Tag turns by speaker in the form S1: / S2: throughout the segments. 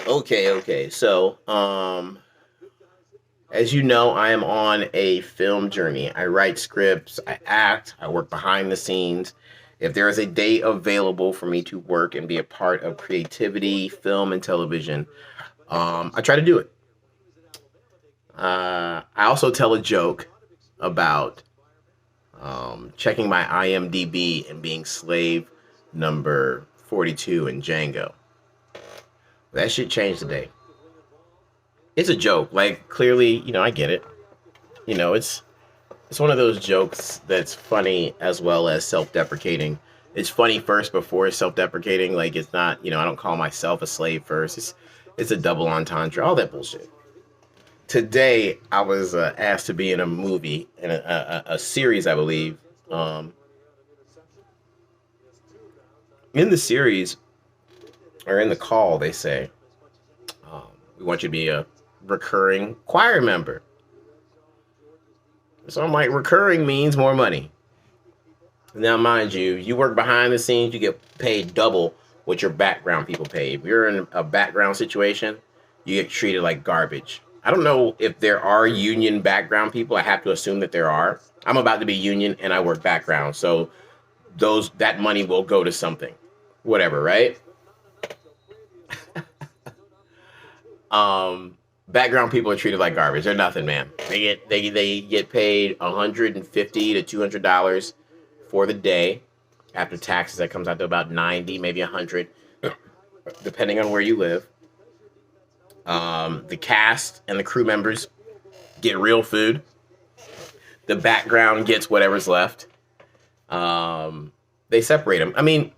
S1: Okay. So, as you know, I am on a film journey. I write scripts, I act, I work behind the scenes. If there is a day available for me to work and be a part of creativity, film, and television, I try to do it. I also tell a joke about checking my IMDb and being slave number 42 in Django. That shit changed today. It's a joke. Like, clearly, I get it. It's one of those jokes that's funny as well as self-deprecating. It's funny first before it's self-deprecating. Like, it's not, I don't call myself a slave first. It's a double entendre, all that bullshit. Today, I was asked to be in a movie, in a series, I believe. Um, in the series, or in the call, they say, we want you to be a recurring choir member. So I'm like, recurring means more money. Now, mind you, you work behind the scenes, you get paid double what your background people pay. If you're in a background situation, you get treated like garbage. I don't know if there are union background people. I have to assume that there are. I'm about to be union and I work background. So that money will go to something. Whatever, right? Background people are treated like garbage. They're nothing, man. They get paid $150 to $200 for the day. After taxes, that comes out to about 90, maybe 100, depending on where you live. The cast and the crew members get real food. The background gets whatever's left. They separate them. I mean,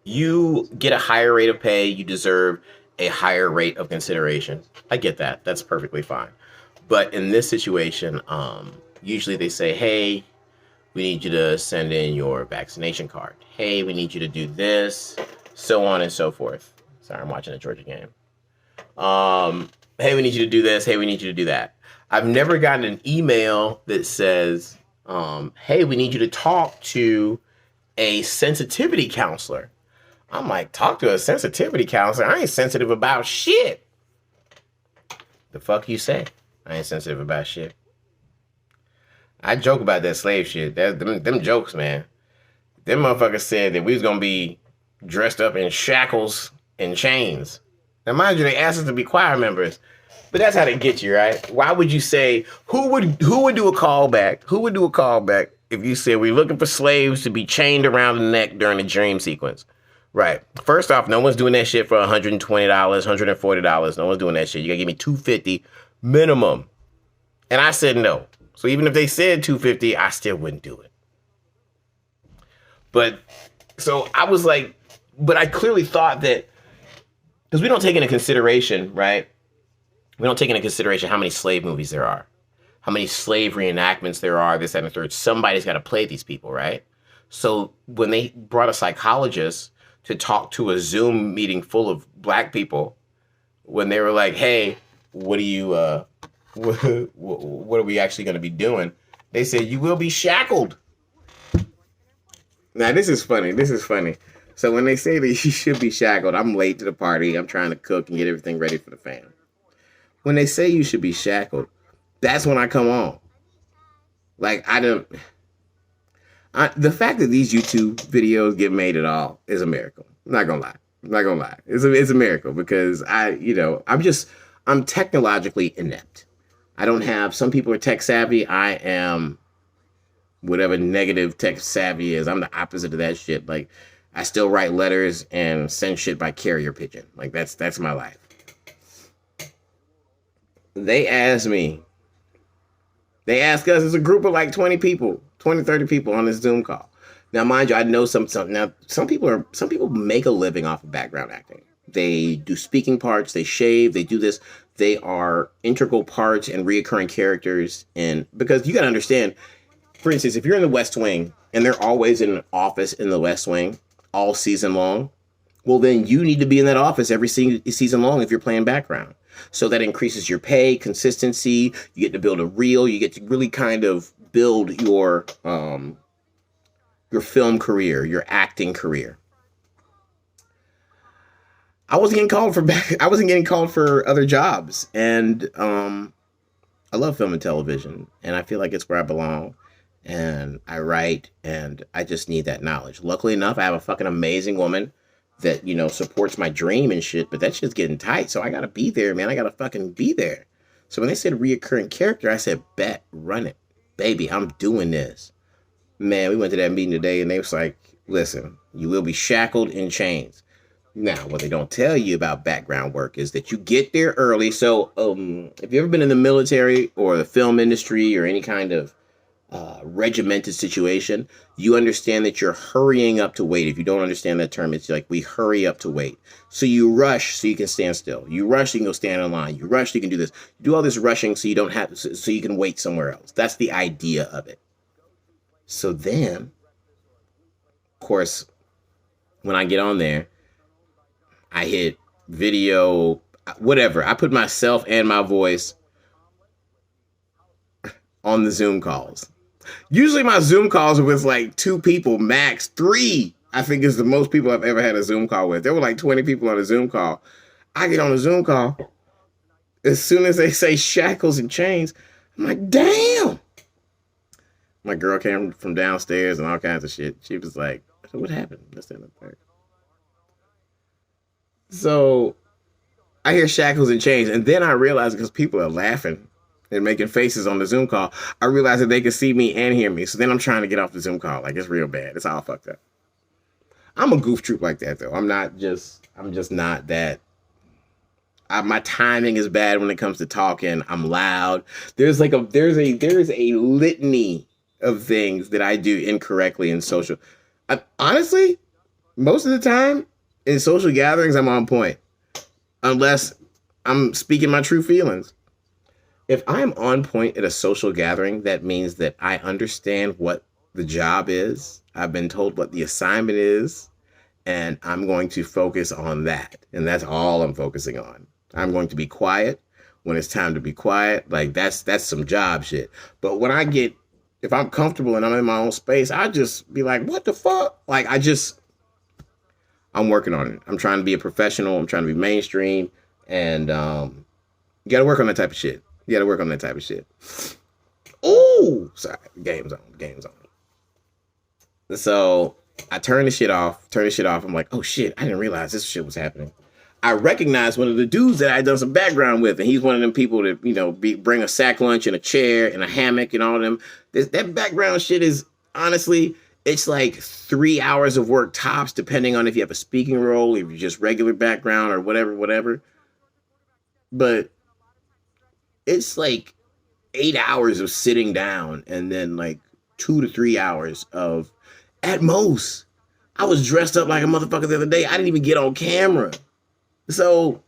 S1: you get a higher rate of pay, you deserve a higher rate of consideration. I get that. That's perfectly fine. But in this situation, usually they say, hey, we need you to send in your vaccination card. Hey, we need you to do this, so on and so forth. Sorry, I'm watching a Georgia game. Hey, we need you to do this. Hey, we need you to do that. I've never gotten an email that says, hey, we need you to talk to a sensitivity counselor. I'm like, talk to a sensitivity counselor? I ain't sensitive about shit. The fuck you say? I ain't sensitive about shit. I joke about that slave shit. Them jokes, man. Them motherfuckers said that we was gonna be dressed up in shackles and chains. Now, mind you, they asked us to be choir members, but that's how they get you, right? Why would you say who would do a callback? Who would do a callback if you said we're looking for slaves to be chained around the neck during the dream sequence? Right. First off, no one's doing that shit for $120, $140. No one's doing that shit. You gotta give me $250 minimum. And I said no. So even if they said $250, I still wouldn't do it. But so I was like, but I clearly thought that because we don't take into consideration, right? We don't take into consideration how many slave movies there are, how many slave reenactments there are, this, that, and the third. Somebody's got to play these people, right? So when they brought a psychologist to talk to a Zoom meeting full of black people, when they were like, hey, what are we actually going to be doing? They said, you will be shackled. Now, this is funny. So when they say that you should be shackled, I'm late to the party. I'm trying to cook and get everything ready for the fam. When they say you should be shackled, that's when I come on. Like, the fact that these YouTube videos get made at all is a miracle. I'm not gonna lie. It's a miracle because I'm technologically inept. I don't have, some people are tech savvy. I am whatever negative tech savvy is. I'm the opposite of that shit. Like, I still write letters and send shit by carrier pigeon. Like, that's my life. They asked us as a group of like 20 people, 20, 30 people on this Zoom call. Now, mind you, I know some people make a living off of background acting. They do speaking parts, they shave, they do this. They are integral parts and reoccurring characters. And because you got to understand, for instance, if you're in the West Wing and they're always in an office in the West Wing all season long, well, then you need to be in that office every season long if you're playing background. So that increases your pay, consistency. You get to build a reel. You get to really kind of build your film career, your acting career. I wasn't getting called for I wasn't getting called for other jobs, and I love film and television, and I feel like it's where I belong. And I write, and I just need that knowledge. Luckily enough, I have a fucking amazing woman that supports my dream and shit. But that shit's getting tight, so I gotta be there, man. I gotta fucking be there. So when they said reoccurring character, I said, bet, run it, baby. I'm doing this. Man, we went to that meeting today, and they was like, listen, you will be shackled in chains. Now, what they don't tell you about background work is that you get there early. So, if you've ever been in the military or the film industry or any kind of regimented situation, you understand that you're hurrying up to wait. If you don't understand that term, it's like we hurry up to wait. So you rush so you can stand still. You rush so you can go stand in line. You rush so you can do this. You do all this rushing so you don't have so you can wait somewhere else. That's the idea of it. So then, of course, when I get on there, I hit video, whatever. I put myself and my voice on the Zoom calls. Usually my Zoom calls are with like 2 people, max 3. I think is the most people I've ever had a Zoom call with. There were like 20 people on a Zoom call. I get on a Zoom call. As soon as they say shackles and chains, I'm like, damn. My girl came from downstairs and all kinds of shit. She was like, so what happened? Let's end up there. So I hear shackles and chains, and then I realize because people are laughing and making faces on the Zoom call, I realize that they can see me and hear me. So then I'm trying to get off the Zoom call. Like, it's real bad. It's all fucked up. I'm a goof troop like that, though. I'm just not that. My timing is bad when it comes to talking. I'm loud. There's a litany of things that I do incorrectly in social. Honestly, most of the time in social gatherings, I'm on point. Unless I'm speaking my true feelings. If I'm on point at a social gathering, that means that I understand what the job is. I've been told what the assignment is, and I'm going to focus on that. And that's all I'm focusing on. I'm going to be quiet when it's time to be quiet. Like that's some job shit. But if I'm comfortable and I'm in my own space, I just be like, what the fuck? Like I'm working on it. I'm trying to be a professional. I'm trying to be mainstream. And you got to work on that type of shit. Ooh, sorry. Game's on. So I turn the shit off. I'm like, oh shit, I didn't realize this shit was happening. I recognized one of the dudes that I had done some background with, and he's one of them people that, bring a sack lunch and a chair and a hammock and all of them. That background shit is, honestly, it's like 3 hours of work tops, depending on if you have a speaking role, if you're just regular background or whatever. But it's like 8 hours of sitting down and then like 2 to 3 hours of, at most. I was dressed up like a motherfucker the other day. I didn't even get on camera. So,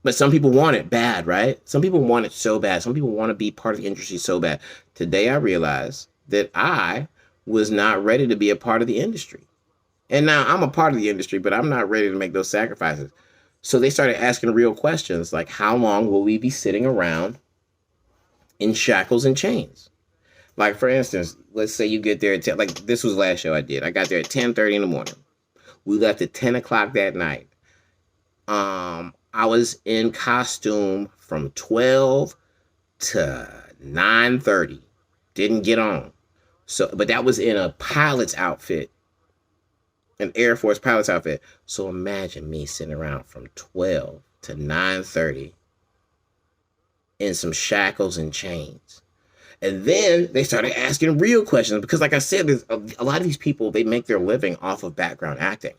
S1: but some people want it bad, right? Some people want it so bad. Some people want to be part of the industry so bad. Today I realized that I was not ready to be a part of the industry. And now I'm a part of the industry, but I'm not ready to make those sacrifices. So they started asking real questions like, how long will we be sitting around in shackles and chains? Like, for instance, let's say you get there at 10, like this was the last show I did. I got there at 10:30 in the morning. We left at 10 o'clock that night. I was in costume from 12 to 9:30. Didn't get on. So, but that was in a pilot's outfit, an Air Force pilot's outfit. So imagine me sitting around from 12 to 9:30 in some shackles and chains. And then they started asking real questions because, like I said, there's a lot of these people, they make their living off of background acting.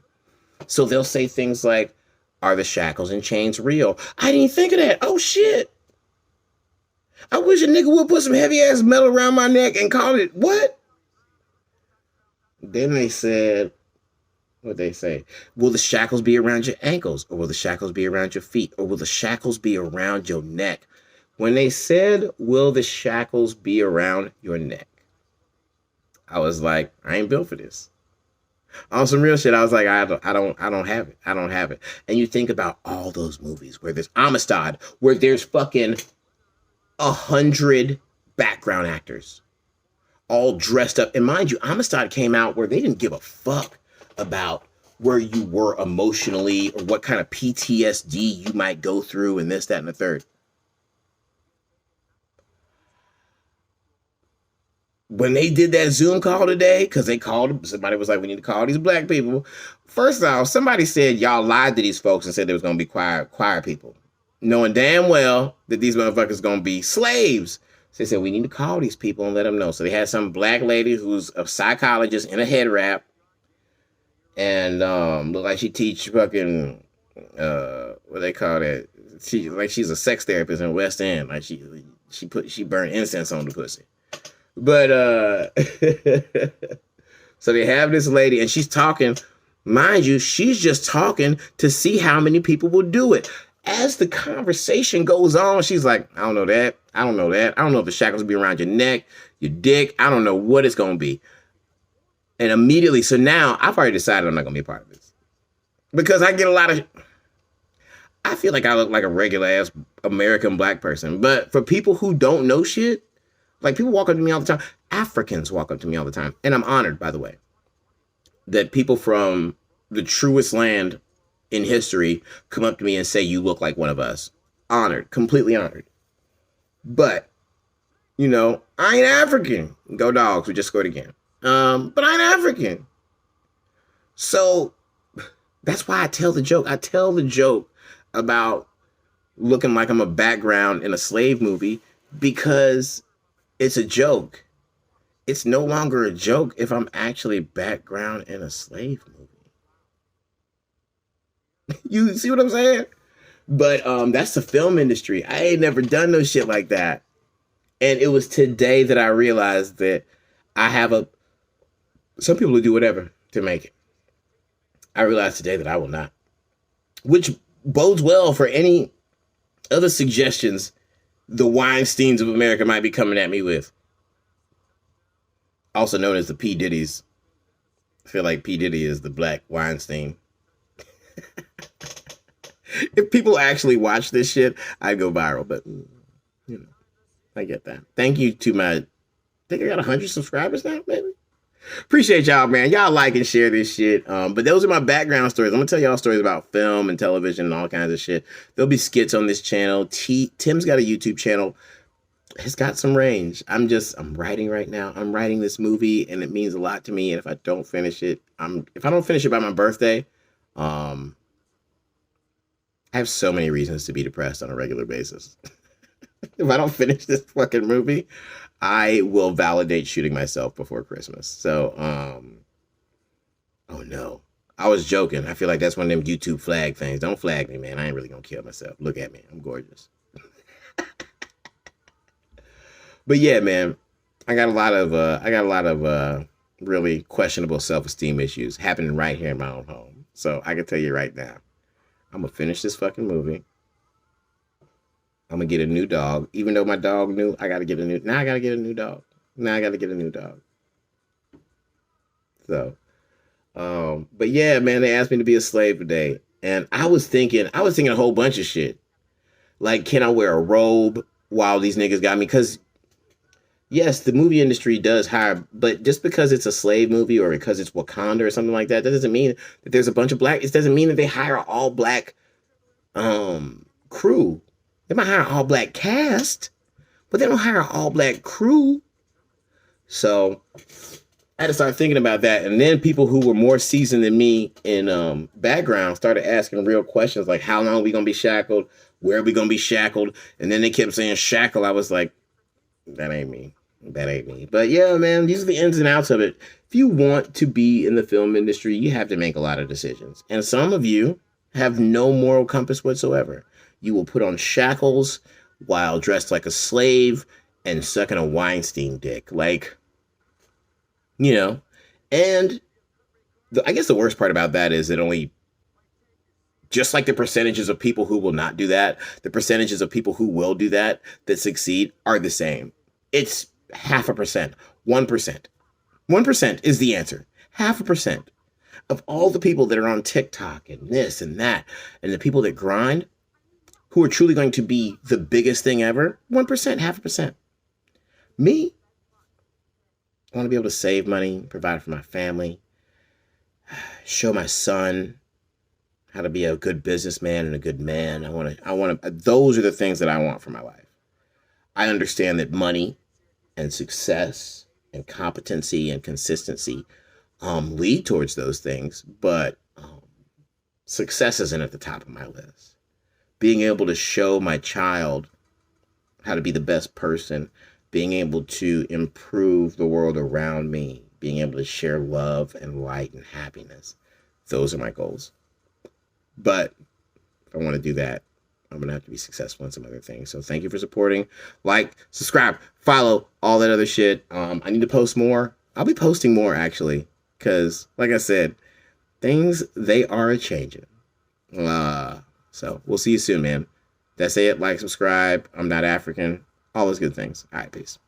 S1: So they'll say things like, are the shackles and chains real? I didn't think of that. Oh, shit. I wish a nigga would put some heavy-ass metal around my neck and call it what? Then they said, what'd they say? Will the shackles be around your ankles? Or will the shackles be around your feet? Or will the shackles be around your neck? When they said, will the shackles be around your neck? I was like, I ain't built for this. On some real shit, I was like, I don't have it. I don't have it. And you think about all those movies where there's Amistad, where there's fucking 100 background actors. all dressed up. And mind you, Amistad came out where they didn't give a fuck about where you were emotionally or what kind of PTSD you might go through and this, that, and the third. When they did that Zoom call today, because they called, somebody was like, we need to call these black people. First off, somebody said y'all lied to these folks and said there was going to be choir people, knowing damn well that these motherfuckers going to be slaves. So they said, we need to call these people and let them know. So they had some black lady who's a psychologist in a head wrap and look like she teach fucking, what they call that? She's a sex therapist in West End. Like she burned incense on the pussy. But so they have this lady and she's talking, mind you, she's just talking to see how many people will do it. As the conversation goes on, she's like, I don't know that. I don't know that. I don't know if the shackles will be around your neck, your dick. I don't know what it's going to be. And immediately, so now I've already decided I'm not going to be a part of this. Because I get a lot of, I feel like I look like a regular ass American black person. But for people who don't know shit, like people walk up to me all the time. Africans walk up to me all the time. And I'm honored, by the way, that people from the truest land in history come up to me and say, you look like one of us. Honored, completely honored. But, you know, I ain't African. Go Dogs, we just scored again. But I ain't African. So that's why I tell the joke. I tell the joke about looking like I'm a background in a slave movie because it's a joke. It's no longer a joke if I'm actually background in a slave movie. You see what I'm saying? But that's the film industry. I ain't never done no shit like that. And it was today that I realized that I have some people who do whatever to make it. I realized today that I will not. Which bodes well for any other suggestions the Weinsteins of America might be coming at me with. Also known as the P. Diddy's. I feel like P. Diddy is the black Weinstein. If people actually watch this shit, I'd go viral. But, you know, I get that. Thank you to I think I got 100 subscribers now, maybe. Appreciate y'all, man. Y'all like and share this shit. But those are my background stories. I'm going to tell y'all stories about film and television and all kinds of shit. There'll be skits on this channel. Tim's got a YouTube channel. It's got some range. I'm writing right now. I'm writing this movie, and it means a lot to me. And if I don't finish it, if I don't finish it by my birthday, I have so many reasons to be depressed on a regular basis. If I don't finish this fucking movie, I will validate shooting myself before Christmas. So, oh no. I was joking. I feel like that's one of them YouTube flag things. Don't flag me, man. I ain't really gonna kill myself. Look at me. I'm gorgeous. But yeah, man, I got a lot of really questionable self-esteem issues happening right here in my own home. So I can tell you right now, I'm gonna finish this fucking movie. I'm gonna get a new dog. Even though my dog knew, I gotta get a new dog. So, but yeah, man, they asked me to be a slave today. And I was thinking a whole bunch of shit. Like, can I wear a robe while these niggas got me? Because yes, the movie industry does hire, but just because it's a slave movie or because it's Wakanda or something like that, that doesn't mean that there's a bunch of black. It doesn't mean that they hire all black crew. They might hire all black cast, but they don't hire all black crew. So I had to start thinking about that. And then people who were more seasoned than me in background started asking real questions like, how long are we going to be shackled? Where are we going to be shackled? And then they kept saying shackle. I was like, that ain't me. But yeah, man, these are the ins and outs of it. If you want to be in the film industry, you have to make a lot of decisions. And some of you have no moral compass whatsoever. You will put on shackles while dressed like a slave and sucking a Weinstein dick. Like, you know, and I guess the worst part about that is that only, just like the percentages of people who will not do that, the percentages of people who will do that succeed are the same. It's 0.5%, 1%. 1% is the answer. 0.5% of all the people that are on TikTok and this and that, and the people that grind, who are truly going to be the biggest thing ever, 1%, 0.5%. Me, I want to be able to save money, provide for my family, show my son how to be a good businessman and a good man. Those are the things that I want for my life. I understand that money and success and competency and consistency lead towards those things, but success isn't at the top of my list. Being able to show my child how to be the best person, being able to improve the world around me, being able to share love and light and happiness. Those are my goals. But if I want to do that, I'm going to have to be successful in some other things. So thank you for supporting. Like, subscribe, follow, all that other shit. I need to post more. I'll be posting more, actually, because, like I said, things, they are changing. So we'll see you soon, man. That's it. Like, subscribe. I'm not African. All those good things. All right, peace.